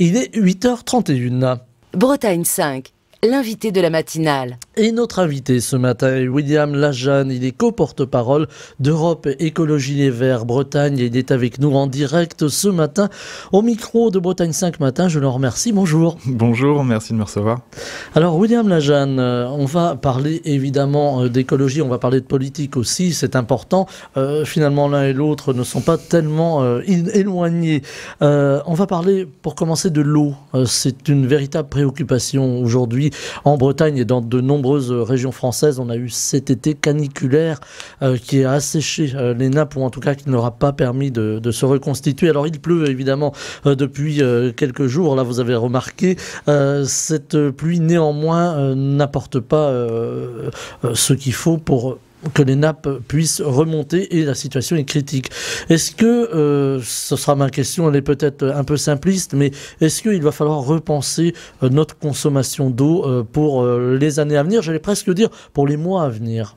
Il est 8h31. Bretagne 5, l'invité de la matinale. Et notre invité ce matin est William Lajanne. Il est co-porte-parole d'Europe Écologie Les Verts Bretagne. Et il est avec nous en direct ce matin au micro de Bretagne 5 Matin. Je le remercie. Bonjour. Bonjour, merci de me recevoir. Alors William Lajanne, on va parler évidemment d'écologie, on va parler de politique aussi, c'est important. Finalement l'un et l'autre ne sont pas tellement éloignés. On va parler pour commencer de l'eau. C'est une véritable préoccupation aujourd'hui en Bretagne et dans de nombreuses régions françaises. On a eu cet été caniculaire qui a asséché les nappes, ou en tout cas qui ne leur a pas permis de se reconstituer. Alors il pleut évidemment depuis quelques jours, là vous avez remarqué. Cette pluie néanmoins n'apporte pas ce qu'il faut pour que les nappes puissent remonter et la situation est critique. Est-ce que, ce sera ma question, elle est peut-être un peu simpliste, mais est-ce qu'il va falloir repenser notre consommation d'eau pour les années à venir, j'allais presque dire pour les mois à venir ?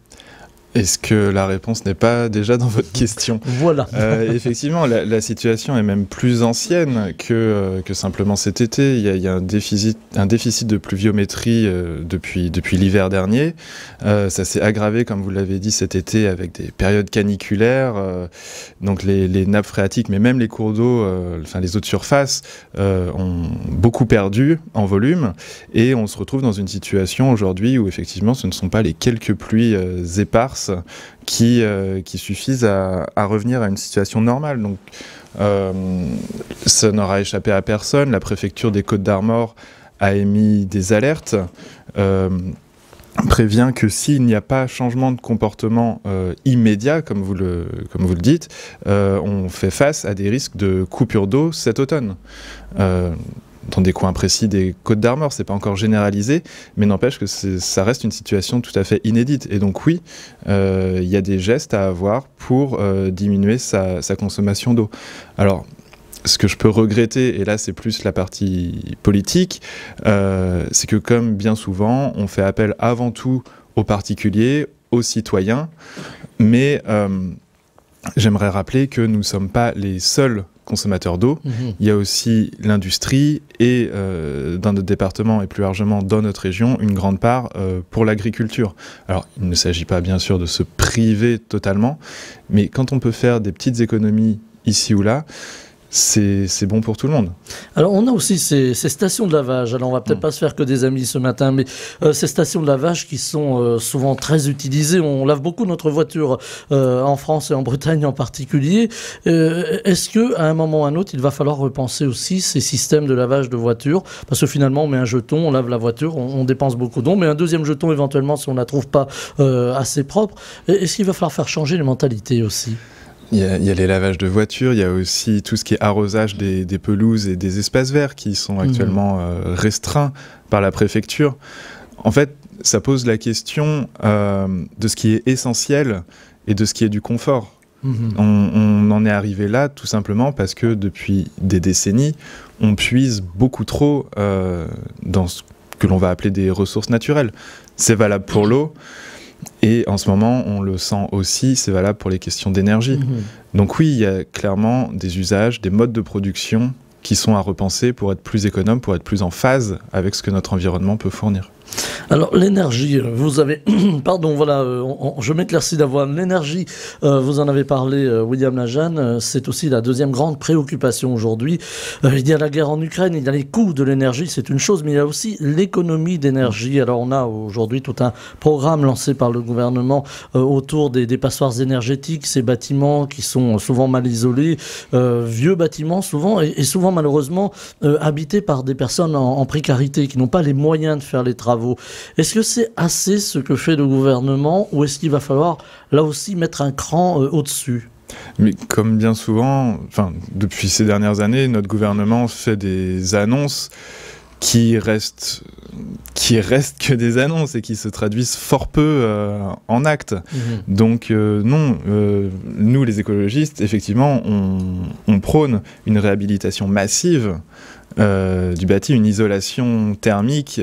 Est-ce que la réponse n'est pas déjà dans votre question ? Voilà. Effectivement, la situation est même plus ancienne que simplement cet été. Il y a un déficit de pluviométrie depuis l'hiver dernier. Ça s'est aggravé, comme vous l'avez dit, cet été avec des périodes caniculaires. Donc les nappes phréatiques, mais même les cours d'eau, les eaux de surface, ont beaucoup perdu en volume. Et on se retrouve dans une situation aujourd'hui où effectivement ce ne sont pas les quelques pluies éparses qui suffisent à revenir à une situation normale. Donc, ça n'aura échappé à personne. La préfecture des Côtes-d'Armor a émis des alertes, prévient que s'il n'y a pas changement de comportement immédiat, comme vous le dites, on fait face à des risques de coupure d'eau cet automne. Dans des coins précis des Côtes-d'Armor, c'est pas encore généralisé, mais n'empêche que ça reste une situation tout à fait inédite. Et donc oui, il y a des gestes à avoir pour diminuer sa consommation d'eau. Alors, ce que je peux regretter, et là c'est plus la partie politique, c'est que comme bien souvent, on fait appel avant tout aux particuliers, aux citoyens, mais j'aimerais rappeler que nous ne sommes pas les seuls consommateurs d'eau. Il y a aussi l'industrie et dans notre département et plus largement dans notre région, une grande part pour l'agriculture. Alors, il ne s'agit pas bien sûr de se priver totalement, mais quand on peut faire des petites économies ici ou là, c'est bon pour tout le monde. Alors on a aussi ces stations de lavage. Alors on va peut-être pas se faire que des amis ce matin, mais ces stations de lavage qui sont souvent très utilisées. On lave beaucoup notre voiture en France et en Bretagne en particulier. Est-ce qu'à un moment ou à un autre, il va falloir repenser aussi ces systèmes de lavage de voiture ? Parce que finalement, on met un jeton, on lave la voiture, on dépense beaucoup d'eau, mais un deuxième jeton éventuellement si on ne la trouve pas assez propre. Est-ce qu'il va falloir faire changer les mentalités aussi ? Il y a les lavages de voitures, il y a aussi tout ce qui est arrosage des pelouses et des espaces verts qui sont actuellement restreints par la préfecture. En fait, ça pose la question de ce qui est essentiel et de ce qui est du confort. On en est arrivé là tout simplement parce que depuis des décennies, on puise beaucoup trop dans ce que l'on va appeler des ressources naturelles. C'est valable pour l'eau. Et en ce moment, on le sent aussi, c'est valable pour les questions d'énergie. Donc oui, il y a clairement des usages, des modes de production qui sont à repenser pour être plus économes, pour être plus en phase avec ce que notre environnement peut fournir. Alors l'énergie, vous avez, pardon, voilà, je m'éclaircis d'avoine. L'énergie, vous en avez parlé, William Lajanne, c'est aussi la deuxième grande préoccupation aujourd'hui. Il y a la guerre en Ukraine, il y a les coûts de l'énergie, c'est une chose, mais il y a aussi l'économie d'énergie. Alors on a aujourd'hui tout un programme lancé par le gouvernement autour des passoires énergétiques, ces bâtiments qui sont souvent mal isolés, vieux bâtiments souvent, et souvent malheureusement habités par des personnes en précarité qui n'ont pas les moyens de faire les travaux. Est-ce que c'est assez ce que fait le gouvernement ou est-ce qu'il va falloir là aussi mettre un cran au-dessus ? Mais comme bien souvent, depuis ces dernières années, notre gouvernement fait des annonces qui restent que des annonces et qui se traduisent fort peu en actes. Donc non, nous les écologistes, effectivement, on prône une réhabilitation massive du bâti une isolation thermique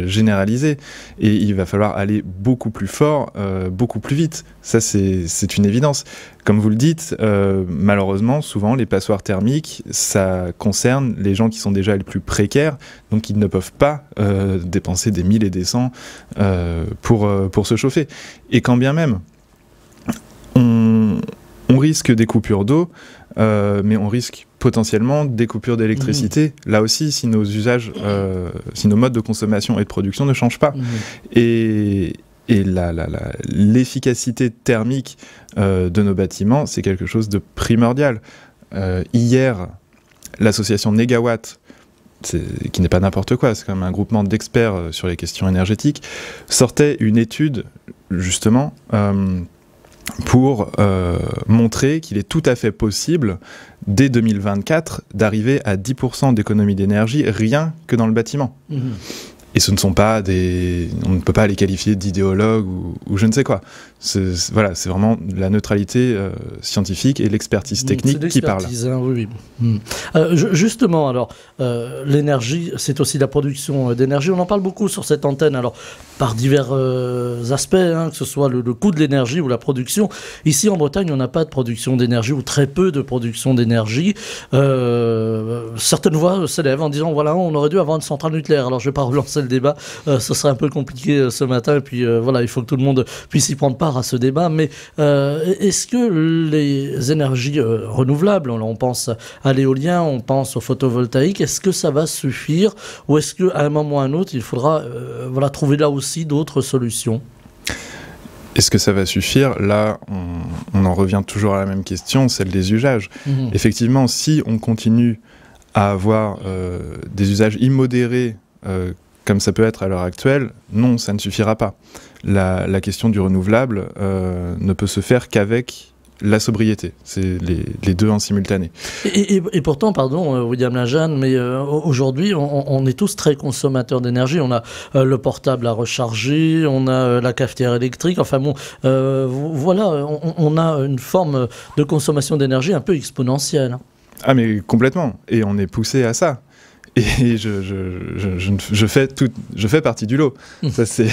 généralisée. Et il va falloir aller beaucoup plus fort, beaucoup plus vite. Ça, c'est une évidence. Comme vous le dites, malheureusement, souvent, les passoires thermiques, ça concerne les gens qui sont déjà les plus précaires, donc ils ne peuvent pas dépenser des 1000 et des 100 pour se chauffer. Et quand bien même, on risque des coupures d'eau, mais on risque potentiellement des coupures d'électricité. Là aussi, si nos usages, si nos modes de consommation et de production ne changent pas. Et l'efficacité thermique de nos bâtiments, c'est quelque chose de primordial. Hier, l'association Négawatt, qui n'est pas n'importe quoi, c'est quand même un groupement d'experts sur les questions énergétiques, sortait une étude, justement, pour montrer qu'il est tout à fait possible, dès 2024, d'arriver à 10% d'économie d'énergie rien que dans le bâtiment. Et ce ne sont pas on ne peut pas les qualifier d'idéologues ou je ne sais quoi. Voilà, c'est vraiment la neutralité scientifique et l'expertise technique qui parle. Hein, oui. Justement, alors, l'énergie, c'est aussi la production d'énergie. On en parle beaucoup sur cette antenne, alors, par divers aspects, hein, que ce soit le coût de l'énergie ou la production. Ici, en Bretagne, on n'a pas de production d'énergie ou très peu de production d'énergie. Certaines voix s'élèvent en disant, voilà, on aurait dû avoir une centrale nucléaire. Alors, je ne vais pas relancer le débat, ce serait un peu compliqué ce matin, et puis voilà, il faut que tout le monde puisse y prendre part à ce débat, mais est-ce que les énergies renouvelables, on pense à l'éolien, on pense au photovoltaïque, est-ce que ça va suffire, ou est-ce qu'à un moment ou à un autre, il faudra voilà, trouver là aussi d'autres solutions? Est-ce que ça va suffire? Là, on en revient toujours à la même question, celle des usages. Effectivement, si on continue à avoir des usages immodérés comme ça peut être à l'heure actuelle, non, ça ne suffira pas. La question du renouvelable ne peut se faire qu'avec la sobriété. C'est les deux en simultané. Et pourtant, pardon, William Lajanne, mais aujourd'hui, on est tous très consommateurs d'énergie. On a le portable à recharger, on a la cafetière électrique. Enfin bon, voilà, on a une forme de consommation d'énergie un peu exponentielle. Ah mais complètement. Et on est poussé à ça. Et je fais partie du lot. Ça, c'est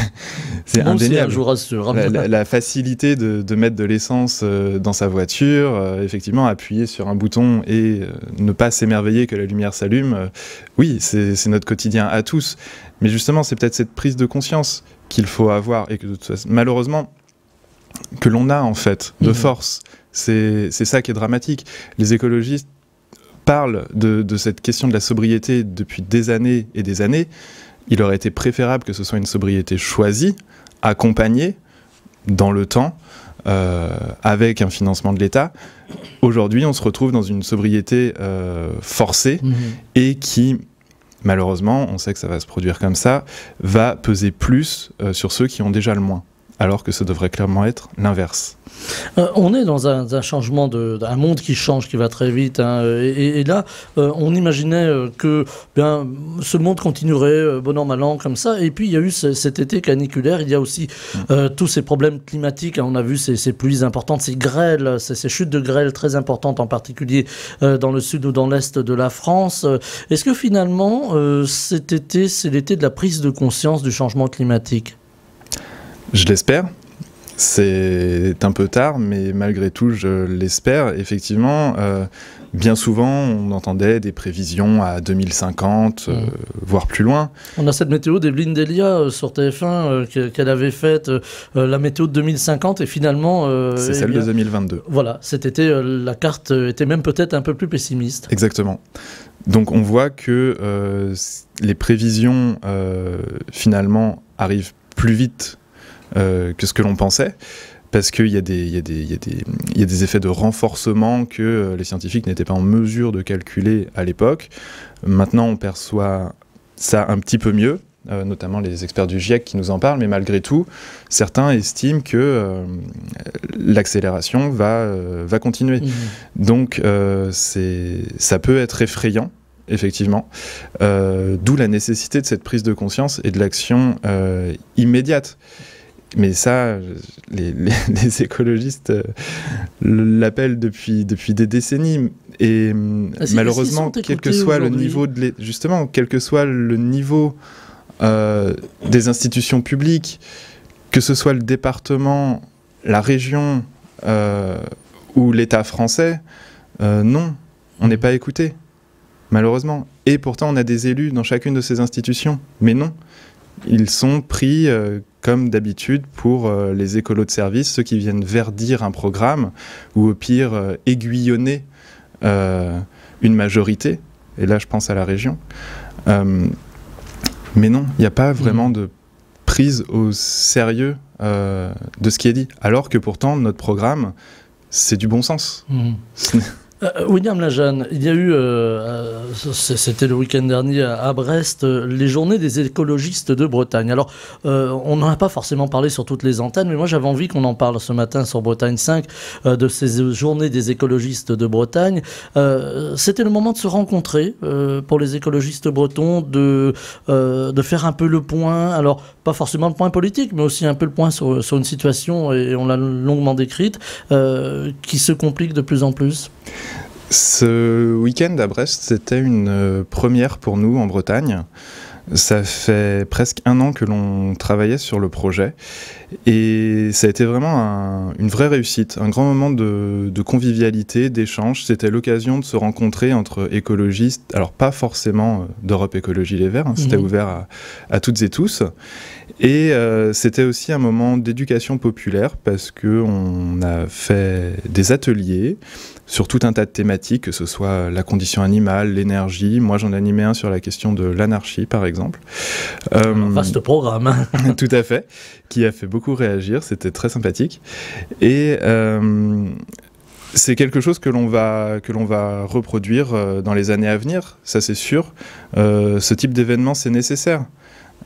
indéniable. Je vous rassure. La facilité de mettre de l'essence dans sa voiture, effectivement, appuyer sur un bouton et ne pas s'émerveiller que la lumière s'allume, oui, c'est notre quotidien à tous. Mais justement, c'est peut-être cette prise de conscience qu'il faut avoir et que, de toute façon, malheureusement, que l'on a en fait, de force. C'est ça qui est dramatique. Les écologistes parle de cette question de la sobriété depuis des années et des années. Il aurait été préférable que ce soit une sobriété choisie, accompagnée dans le temps, avec un financement de l'État. Aujourd'hui, on se retrouve dans une sobriété forcée et qui, malheureusement, on sait que ça va se produire comme ça, va peser plus sur ceux qui ont déjà le moins, alors que ça devrait clairement être l'inverse. On est dans un changement, un monde qui change, qui va très vite. Hein, et là, on imaginait que bien, ce monde continuerait bon an, mal an, comme ça. Et puis, il y a eu cet été caniculaire. Il y a aussi tous ces problèmes climatiques. Hein, on a vu ces pluies importantes, ces grêles, ces chutes de grêle très importantes, en particulier dans le sud ou dans l'est de la France. Est-ce que finalement, cet été, c'est l'été de la prise de conscience du changement climatique ? Je l'espère. C'est un peu tard, mais malgré tout, je l'espère. Effectivement, bien souvent, on entendait des prévisions à 2050, voire plus loin. On a cette météo d'Evelyne Delia sur TF1 qu'elle avait faite, la météo de 2050, et finalement... c'est celle de 2022. Voilà, cet été, la carte était même peut-être un peu plus pessimiste. Exactement. Donc on voit que les prévisions, finalement, arrivent plus vite que ce que l'on pensait, parce qu'il y a des effets de renforcement que les scientifiques n'étaient pas en mesure de calculer à l'époque. Maintenant, on perçoit ça un petit peu mieux, notamment les experts du GIEC qui nous en parlent, mais malgré tout, certains estiment que l'accélération va continuer. Donc, ça peut être effrayant, effectivement, d'où la nécessité de cette prise de conscience et de l'action immédiate. mais ça, les écologistes l'appellent depuis des décennies. Et malheureusement, quel que soit le niveau justement, quel que soit le niveau des institutions publiques, que ce soit le département, la région ou l'État français, non, on n'est pas écouté, malheureusement. Et pourtant, on a des élus dans chacune de ces institutions, mais non. Ils sont pris, comme d'habitude, pour les écolos de service, ceux qui viennent verdir un programme, ou au pire, aiguillonner une majorité. Et là, je pense à la région. Mais non, il n'y a pas vraiment de prise au sérieux de ce qui est dit. Alors que pourtant, notre programme, c'est du bon sens. William Lajeanne, il y a eu, c'était le week-end dernier à Brest, les journées des écologistes de Bretagne. Alors, on n'en a pas forcément parlé sur toutes les antennes, mais moi j'avais envie qu'on en parle ce matin sur Bretagne 5, de ces journées des écologistes de Bretagne. C'était le moment de se rencontrer pour les écologistes bretons, de faire un peu le point, alors pas forcément le point politique, mais aussi un peu le point sur une situation, et on l'a longuement décrite, qui se complique de plus en plus. Ce week-end à Brest, c'était une première pour nous en Bretagne. Ça fait presque 1 an que l'on travaillait sur le projet et ça a été vraiment une vraie réussite, un grand moment de convivialité, d'échange. C'était l'occasion de se rencontrer entre écologistes, alors pas forcément d'Europe Écologie Les Verts, c'était ouvert à toutes et tous. Et c'était aussi un moment d'éducation populaire parce qu'on a fait des ateliers sur tout un tas de thématiques, que ce soit la condition animale, l'énergie. Moi, j'en animais un sur la question de l'anarchie, par exemple. Un vaste programme. Tout à fait, qui a fait beaucoup réagir, c'était très sympathique. Et c'est quelque chose que l'on va reproduire dans les années à venir, ça c'est sûr. Ce type d'événement, c'est nécessaire.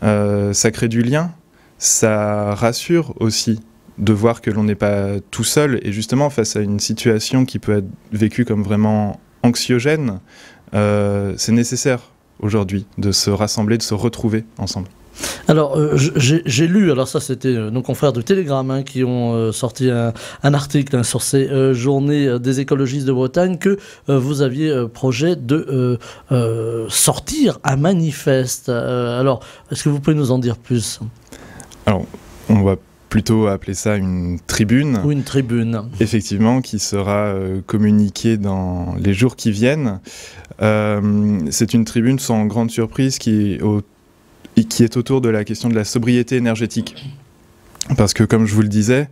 Ça crée du lien, ça rassure aussi de voir que l'on n'est pas tout seul, et justement face à une situation qui peut être vécue comme vraiment anxiogène, c'est nécessaire aujourd'hui de se rassembler, de se retrouver ensemble. Alors, j'ai lu, alors ça c'était nos confrères du Télégramme qui ont sorti un article sur ces journées des écologistes de Bretagne, que vous aviez projet de sortir un manifeste. Alors, est-ce que vous pouvez nous en dire plus ? Alors, on va plutôt appeler ça une tribune. Ou une tribune. Effectivement, qui sera communiquée dans les jours qui viennent. C'est une tribune sans grande surprise qui est autour de la question de la sobriété énergétique. Parce que, comme je vous le disais,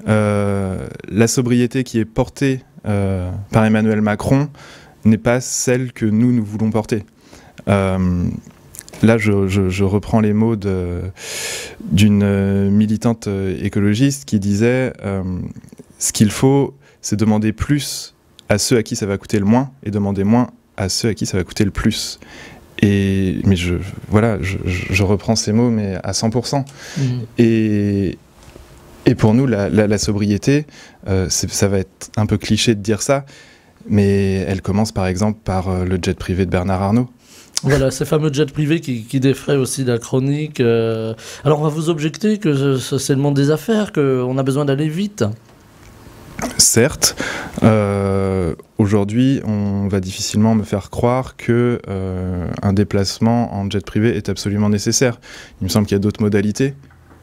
la sobriété qui est portée par Emmanuel Macron n'est pas celle que nous voulons porter. Là, je reprends les mots d'une militante écologiste qui disait ce qu'il faut, c'est demander plus à ceux à qui ça va coûter le moins et demander moins à ceux à qui ça va coûter le plus. Mais je reprends ces mots, mais à 100%. Et pour nous, la sobriété, ça va être un peu cliché de dire ça, mais elle commence par exemple par le jet privé de Bernard Arnault. Voilà, ces fameux jets privés qui défraient aussi la chronique. Alors on va vous objecter que c'est le monde des affaires, qu'on a besoin d'aller vite. Certes, aujourd'hui, on va difficilement me faire croire que un déplacement en jet privé est absolument nécessaire. Il me semble qu'il y a d'autres modalités,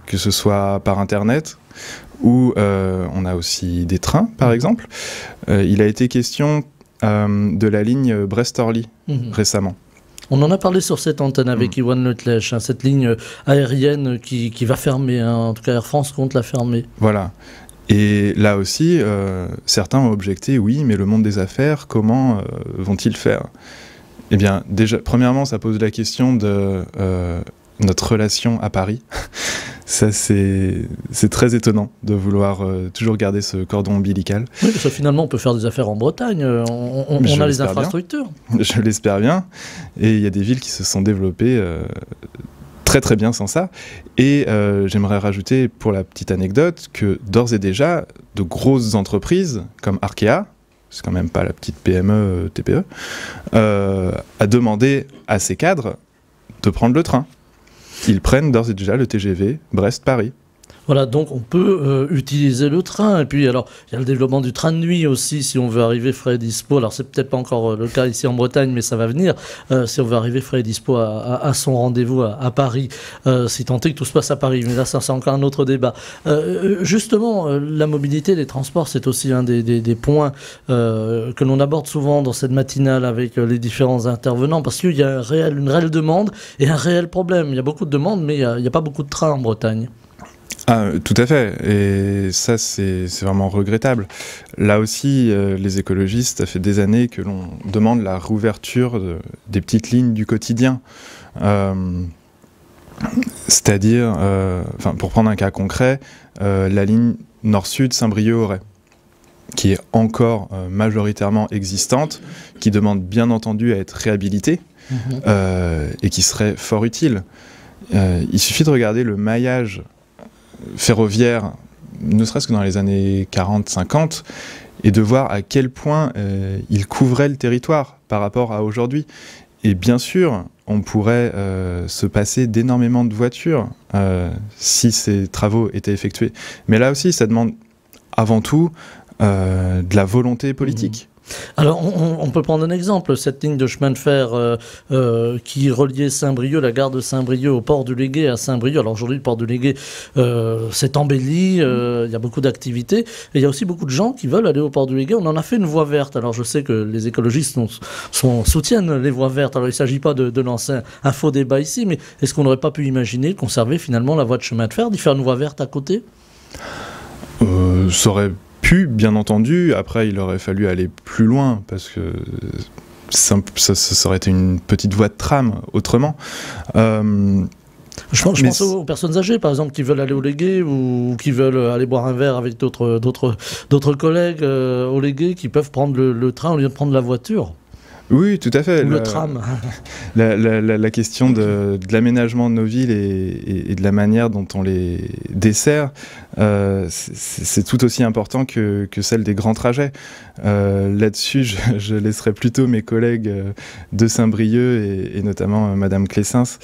que ce soit par Internet, ou on a aussi des trains, par exemple. Il a été question de la ligne Brest-Orly récemment. On en a parlé sur cette antenne avec Iwan Le Tlech, cette ligne aérienne qui va fermer, en tout cas Air France compte la fermer. Voilà. Et là aussi, certains ont objecté, oui, mais le monde des affaires, comment vont-ils faire ? Eh bien, déjà, premièrement, ça pose la question de notre relation à Paris. Ça, c'est très étonnant de vouloir toujours garder ce cordon ombilical. Oui, parce que finalement, on peut faire des affaires en Bretagne. On a les infrastructures. Bien. Je l'espère bien. Et il y a des villes qui se sont développées très très bien sans ça. Et j'aimerais rajouter, pour la petite anecdote, que d'ores et déjà, de grosses entreprises comme Arkea, c'est quand même pas la petite PME, TPE, a demandé à ses cadres de prendre le train. Ils prennent d'ores et déjà le TGV Brest-Paris. Voilà, donc on peut utiliser le train. Et puis, alors, il y a le développement du train de nuit aussi, si on veut arriver frais et dispo. Alors, c'est peut-être pas encore le cas ici en Bretagne, mais ça va venir. Si on veut arriver frais et dispo à son rendez-vous à Paris, si tant est que tout se passe à Paris. Mais là, ça, c'est encore un autre débat. Justement, la mobilité, les transports, c'est aussi un des points que l'on aborde souvent dans cette matinale avec les différents intervenants, parce qu'il y a une réelle demande et un réel problème. Il y a beaucoup de demandes, mais il n'y a pas beaucoup de trains en Bretagne. Ah, tout à fait, et ça c'est vraiment regrettable. Là aussi, les écologistes, ça fait des années que l'on demande la réouverture des petites lignes du quotidien. C'est-à-dire, pour prendre un cas concret, la ligne nord-sud Saint-Brieuc-Auray, qui est encore majoritairement existante, qui demande bien entendu à être réhabilitée, et qui serait fort utile. Il suffit de regarder le maillage ferroviaire, ne serait-ce que dans les années 40-50, et de voir à quel point il couvrait le territoire par rapport à aujourd'hui. Et bien sûr, on pourrait se passer d'énormément de voitures si ces travaux étaient effectués. Mais là aussi, ça demande avant tout de la volonté politique. Alors, on peut prendre un exemple, cette ligne de chemin de fer qui reliait Saint-Brieuc, la gare de Saint-Brieuc au port du Légué à Saint-Brieuc. Alors aujourd'hui, le port du Légué s'est embelli, il y a beaucoup d'activités, et il y a aussi beaucoup de gens qui veulent aller au port du Légué. On en a fait une voie verte. Alors je sais que les écologistes soutiennent les voies vertes. Alors il ne s'agit pas de lancer un faux débat ici, mais est-ce qu'on n'aurait pas pu imaginer conserver finalement la voie de chemin de fer, d'y faire une voie verte à côté ? Ça aurait pu, bien entendu. Après, il aurait fallu aller plus loin, parce que ça aurait été une petite voie de tram, autrement. Je pense aux personnes âgées, par exemple, qui veulent aller au Légué ou qui veulent aller boire un verre avec d'autres collègues au Légué, qui peuvent prendre le train au lieu de prendre la voiture. Oui, tout à fait. Ou le tram. La question de l'aménagement de nos villes et de la manière dont on les dessert, c'est tout aussi important que celle des grands trajets. Là-dessus, je laisserai plutôt mes collègues de Saint-Brieuc et notamment Madame Clessens,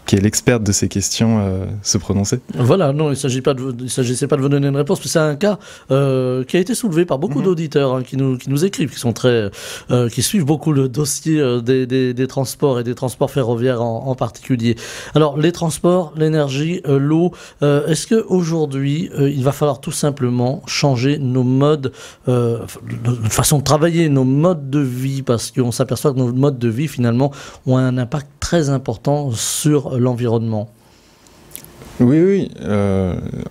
qui est l'experte de ces questions, se prononcer. Voilà, non, il ne s'agissait pas de vous donner une réponse, mais c'est un cas qui a été soulevé par beaucoup d'auditeurs qui nous écrivent, qui suivent beaucoup le dossier des transports et des transports ferroviaires en particulier. Alors, les transports, l'énergie, l'eau, est-ce qu'aujourd'hui, il va falloir tout simplement changer nos modes, notre façon de travailler, nos modes de vie, parce qu'on s'aperçoit que nos modes de vie, finalement, ont un impact très important sur l'environnement? Oui,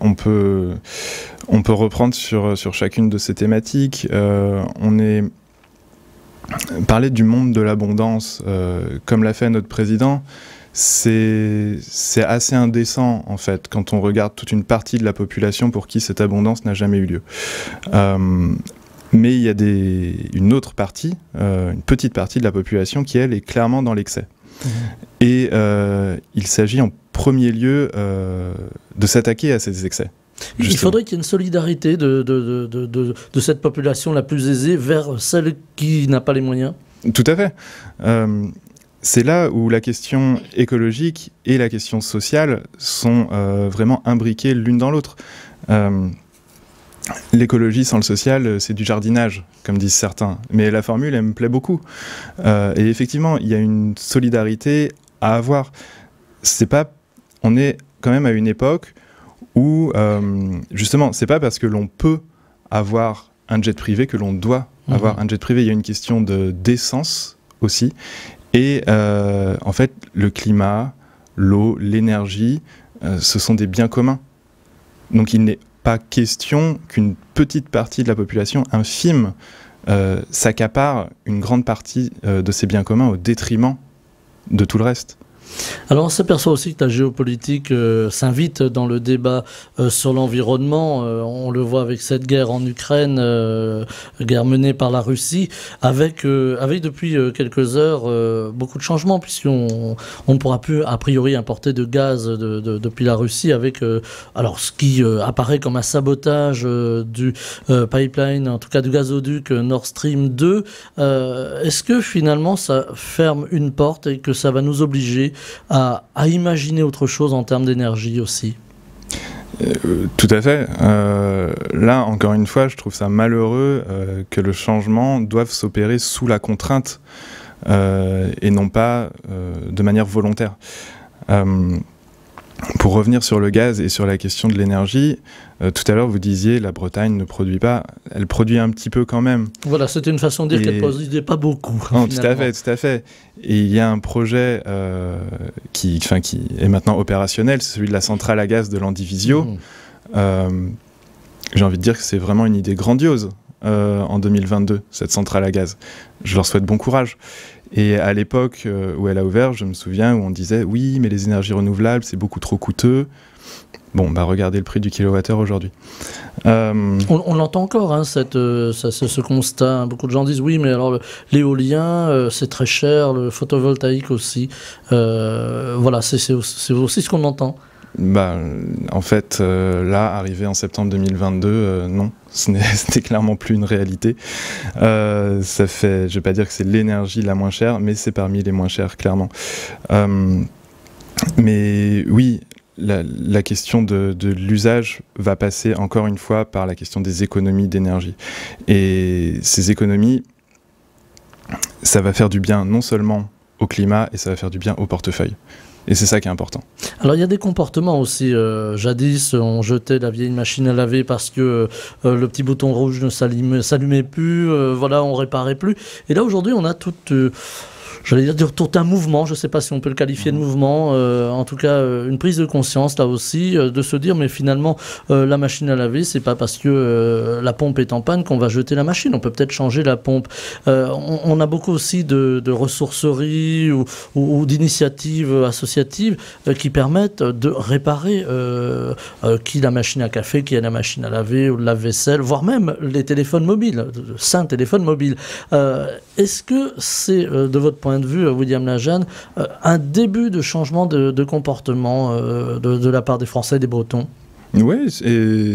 on peut reprendre sur chacune de ces thématiques. Parler du monde de l'abondance, comme l'a fait notre président, c'est assez indécent, en fait, quand on regarde toute une partie de la population pour qui cette abondance n'a jamais eu lieu. Mais il y a une autre partie, une petite partie de la population qui, elle, est clairement dans l'excès. Et il s'agit en premier lieu de s'attaquer à ces excès. Justement. Il faudrait qu'il y ait une solidarité de cette population la plus aisée vers celle qui n'a pas les moyens. Tout à fait. C'est là où la question écologique et la question sociale sont vraiment imbriquées l'une dans l'autre. L'écologie sans le social, c'est du jardinage, comme disent certains. Mais la formule, elle me plaît beaucoup. Et effectivement, il y a une solidarité à avoir. On est quand même à une époque où, justement, c'est pas parce que l'on peut avoir un jet privé que l'on doit avoir un jet privé. Il y a une question d'essence aussi. Et en fait, le climat, l'eau, l'énergie, ce sont des biens communs. Donc il n'est pas question qu'une petite partie de la population infime s'accapare une grande partie de ces biens communs au détriment de tout le reste. Alors on s'aperçoit aussi que la géopolitique s'invite dans le débat sur l'environnement. On le voit avec cette guerre en Ukraine, guerre menée par la Russie, avec depuis quelques heures beaucoup de changements, puisqu'on ne pourra plus a priori importer de gaz depuis la Russie, avec alors ce qui apparaît comme un sabotage du pipeline, en tout cas du gazoduc Nord Stream 2. Est-ce que finalement ça ferme une porte et que ça va nous obliger à imaginer autre chose en termes d'énergie aussi? Tout à fait. Là, encore une fois, je trouve ça malheureux que le changement doive s'opérer sous la contrainte et non pas de manière volontaire. Pour revenir sur le gaz et sur la question de l'énergie, tout à l'heure vous disiez la Bretagne ne produit pas, elle produit un petit peu quand même. Voilà, c'était une façon de dire qu'elle ne produisait pas beaucoup. Non, tout à fait. Et il y a un projet qui est maintenant opérationnel, c'est celui de la centrale à gaz de Landivisiau. J'ai envie de dire que c'est vraiment une idée grandiose en 2022, cette centrale à gaz. Je leur souhaite bon courage. Et à l'époque où elle a ouvert, je me souviens où on disait « Oui, mais les énergies renouvelables, c'est beaucoup trop coûteux ». Bon, bah regardez le prix du kilowattheure aujourd'hui. On l'entend encore, hein, ce constat. Beaucoup de gens disent « Oui, mais alors l'éolien, c'est très cher, le photovoltaïque aussi ». Voilà, c'est aussi ce qu'on entend. Bah, en fait, là, arrivé en septembre 2022, non, ce n'est clairement plus une réalité. Ça fait, je vais pas dire que c'est l'énergie la moins chère, mais c'est parmi les moins chères, clairement. Mais oui, la question de l'usage va passer encore une fois par la question des économies d'énergie. Et ces économies, ça va faire du bien non seulement au climat, et ça va faire du bien au portefeuille. Et c'est ça qui est important. Alors il y a des comportements aussi. Jadis, on jetait la vieille machine à laver parce que le petit bouton rouge ne s'allumait plus. Voilà, on réparait plus. Et là aujourd'hui, on a j'allais dire tout un mouvement, je ne sais pas si on peut le qualifier de mouvement, en tout cas une prise de conscience là aussi, de se dire mais finalement la machine à laver, c'est pas parce que la pompe est en panne qu'on va jeter la machine, on peut peut-être changer la pompe. On a beaucoup aussi de ressourceries ou d'initiatives associatives qui permettent de réparer qui la machine à café, qui a la machine à laver ou le lave-vaisselle, voire même les téléphones mobiles, de sains téléphones mobiles. Est-ce que c'est de votre point de vue, William Lajeanne, un début de changement de comportement de la part des Français et des Bretons? Oui,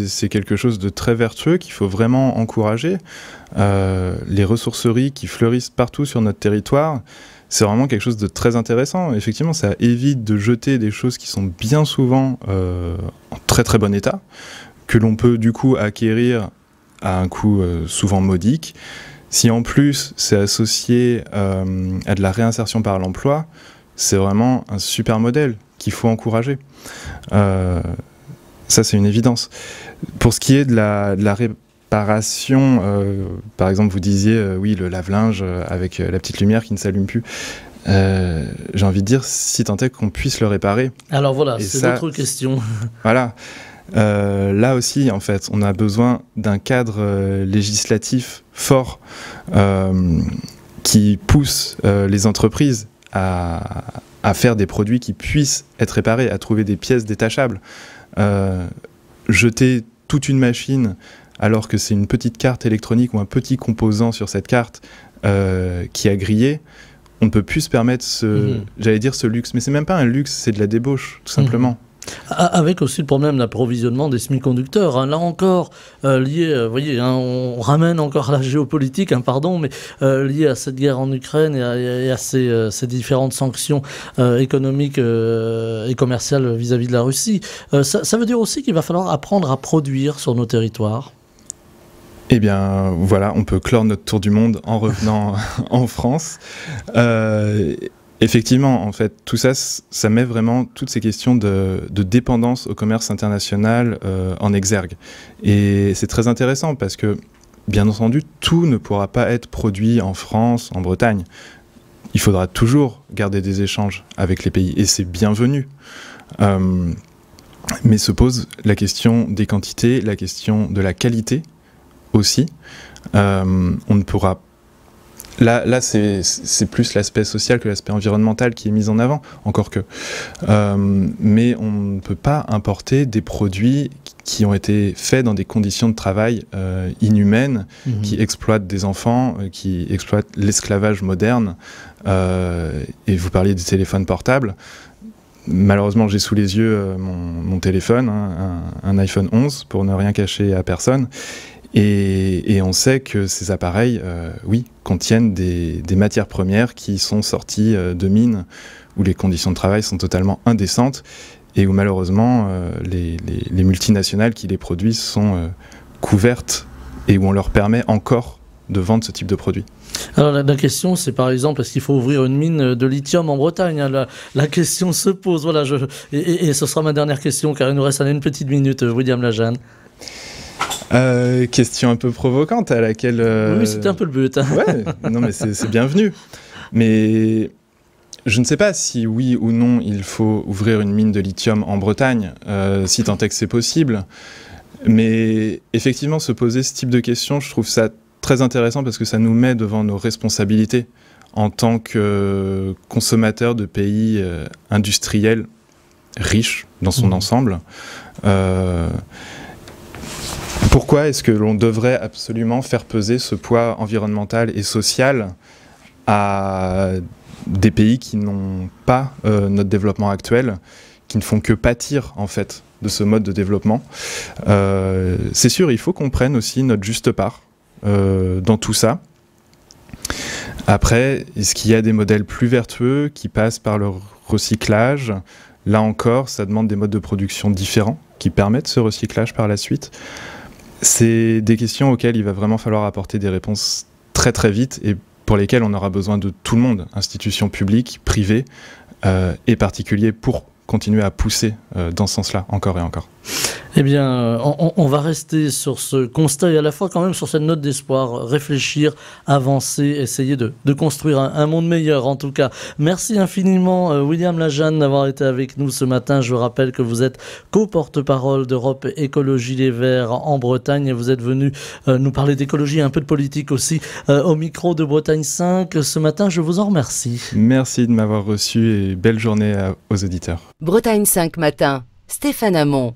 c'est quelque chose de très vertueux qu'il faut vraiment encourager. Les ressourceries qui fleurissent partout sur notre territoire, c'est vraiment quelque chose de très intéressant. Effectivement, ça évite de jeter des choses qui sont bien souvent en très très bon état, que l'on peut du coup acquérir à un coût souvent modique. Si en plus c'est associé à de la réinsertion par l'emploi, c'est vraiment un super modèle qu'il faut encourager. Ça, c'est une évidence. Pour ce qui est de la réparation, par exemple, vous disiez, oui, le lave-linge avec la petite lumière qui ne s'allume plus. J'ai envie de dire, si tant est qu'on puisse le réparer. Alors voilà, c'est l'autre question. Voilà. Là aussi, en fait, on a besoin d'un cadre législatif fort qui pousse les entreprises à faire des produits qui puissent être réparés, à trouver des pièces détachables. Jeter toute une machine alors que c'est une petite carte électronique ou un petit composant sur cette carte qui a grillé, on ne peut plus se permettre j'allais dire ce luxe, mais c'est même pas un luxe, c'est de la débauche, tout simplement. Avec aussi le problème d'approvisionnement des semi-conducteurs. Hein. Là encore, lié, vous voyez, hein, on ramène encore à la géopolitique, hein, pardon, mais lié à cette guerre en Ukraine et à ces différentes sanctions économiques et commerciales vis-à-vis de la Russie. Ça veut dire aussi qu'il va falloir apprendre à produire sur nos territoires. Eh bien, voilà, on peut clore notre tour du monde en revenant en France. Effectivement, en fait, tout ça, ça met vraiment toutes ces questions de dépendance au commerce international en exergue. Et c'est très intéressant parce que, bien entendu, tout ne pourra pas être produit en France, en Bretagne. Il faudra toujours garder des échanges avec les pays, et c'est bienvenu. Mais se pose la question des quantités, la question de la qualité aussi. On ne pourra Là c'est plus l'aspect social que l'aspect environnemental qui est mis en avant, encore que. Mais on ne peut pas importer des produits qui ont été faits dans des conditions de travail inhumaines, qui exploitent des enfants, qui exploitent l'esclavage moderne. Et vous parliez des téléphones portables. Malheureusement, j'ai sous les yeux mon téléphone, hein, un iPhone 11, pour ne rien cacher à personne. Et on sait que ces appareils, oui, contiennent des matières premières qui sont sorties de mines où les conditions de travail sont totalement indécentes et où malheureusement les multinationales qui les produisent sont couvertes et où on leur permet encore de vendre ce type de produit. Alors la question, c'est par exemple, est-ce qu'il faut ouvrir une mine de lithium en Bretagne, hein, la question se pose. Voilà, et ce sera ma dernière question, car il nous reste une petite minute, William Lajanne. Question un peu provocante à laquelle... Oui, c'était un peu le but. Hein. Ouais, non mais c'est bienvenu. Mais je ne sais pas si oui ou non il faut ouvrir une mine de lithium en Bretagne, si tant est que c'est possible. Mais effectivement, se poser ce type de questions, je trouve ça très intéressant parce que ça nous met devant nos responsabilités en tant que consommateurs de pays industriels riches dans son ensemble. Pourquoi est-ce que l'on devrait absolument faire peser ce poids environnemental et social à des pays qui n'ont pas notre développement actuel, qui ne font que pâtir en fait de ce mode de développement? C'est sûr, il faut qu'on prenne aussi notre juste part dans tout ça. Après, est-ce qu'il y a des modèles plus vertueux qui passent par le recyclage? Là encore, ça demande des modes de production différents qui permettent ce recyclage par la suite. C'est des questions auxquelles il va vraiment falloir apporter des réponses très très vite et pour lesquelles on aura besoin de tout le monde, institutions publiques, privées et particuliers, pour continuer à pousser dans ce sens-là, encore et encore. Eh bien, on va rester sur ce constat et à la fois quand même sur cette note d'espoir, réfléchir, avancer, essayer de construire un monde meilleur en tout cas. Merci infiniment William Lajanne d'avoir été avec nous ce matin. Je rappelle que vous êtes co-porte-parole d'Europe Écologie Les Verts en Bretagne et vous êtes venu nous parler d'écologie et un peu de politique aussi au micro de Bretagne 5 ce matin. Je vous en remercie. Merci de m'avoir reçu et belle journée aux auditeurs. Bretagne 5 matin, Stéphane Hamon.